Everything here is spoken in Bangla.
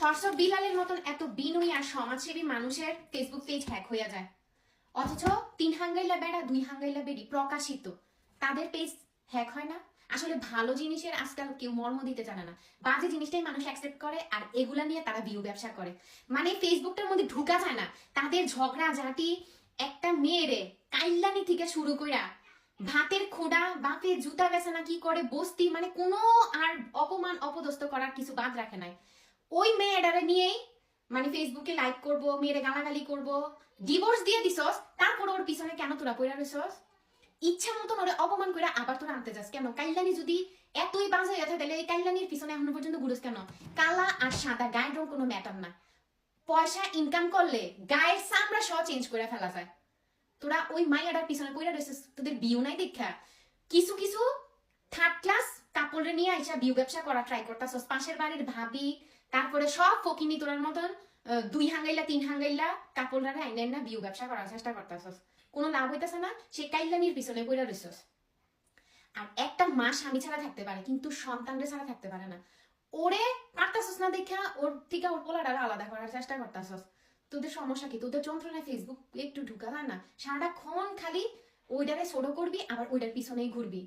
থটস অফ বিলালের মতন এত বিনয়ী আর সমাজসেবী মানুষের ফেসবুক পেজ হ্যাক হইয়া যায়, অথচ 3 হাঙ্গাইলা বেড়া 2 হাঙ্গাইলা বেড়ি প্রকাশিত তাদের পেজ হ্যাক হয় না। আসলে ভালো জিনিসের আজকাল কেউ মর্ম দিতে জানে না, বাজে জিনিসটাই মানুষ অ্যাকসেপ্ট করে আর এগুলা নিয়ে তারা ভিউ ব্যবসা করে। মানে ফেসবুকটার মধ্যে ঢুকা যায় না, তাদের ঝগড়া ঝাঁটি একটা মেয়েরে কাইল্লানি থেকে শুরু কইরা ভাতের খোড়া বাপে জুতা বেচা না কি করে বস্তি, মানে কোনো আর অপমান অপদস্থ করার কিছু বাদ রাখে নাই। ওই মেয়েটারে নিয়েই মানে ফেসবুকে লাইক করব, মেয়েরে গালাগালি করব, ডিভোর্স দিয়ে দিছস, তারপর ওর পিছনে কেন তোরা পড়া রইছস? ইচ্ছা মতন ওরে অপমান করে আবার তোরা আনতে যাস কেন? কাইল্লানি যদি এতই বাজে হয়ে থাকে তাহলে এই কাইল্লানির পিছনে এখনো পর্যন্ত ঘুরোস কেন? কালা আর সাদা গায়ের রং কোনো ম্যাটার না, পয়সা ইনকাম করলে গায়ের চামড়া সহ চেঞ্জ করে ফেলা যায়। তোরা ওই মাইয়াটার পিছনে পড়া রইছস, তোদের বিউ নাই দেখা কিছু কিছু থার্ড ক্লাস কাপড়ে নিয়ে আইসা বিউ ব্যবসা করা ট্রাই করতাছস, পাশের বাড়ির ভাবি, তারপরে সব ফকিনি তোরার মতন 2 হাঙ্গাইলা 3 হাঙ্গাইলা কাপড় আইনে না বিউ ব্যবসা করার চেষ্টা করতাছস, কোনো লাভ হইতাছে না, সেই কাইল্লানির পিছনে পড়া রইছস। আর একটা মা স্বামী ছাড়া থাকতে পারে কিন্তু সন্তানরে ছাড়া থাকতে পারে না। ওরে পারতাছস না দেখা ওর থেকে ওর পোলাটারে আলাদা করার চেষ্টা করতাছস। তোদের সমস্যা কি? তোদের যন্ত্রণায় ফেসবুক একটু ঢুকা যায় না? সারাক্ষণ খালি ওইটারে ছোট করবি আবার ওইটার পিছনেই ঘুরবি।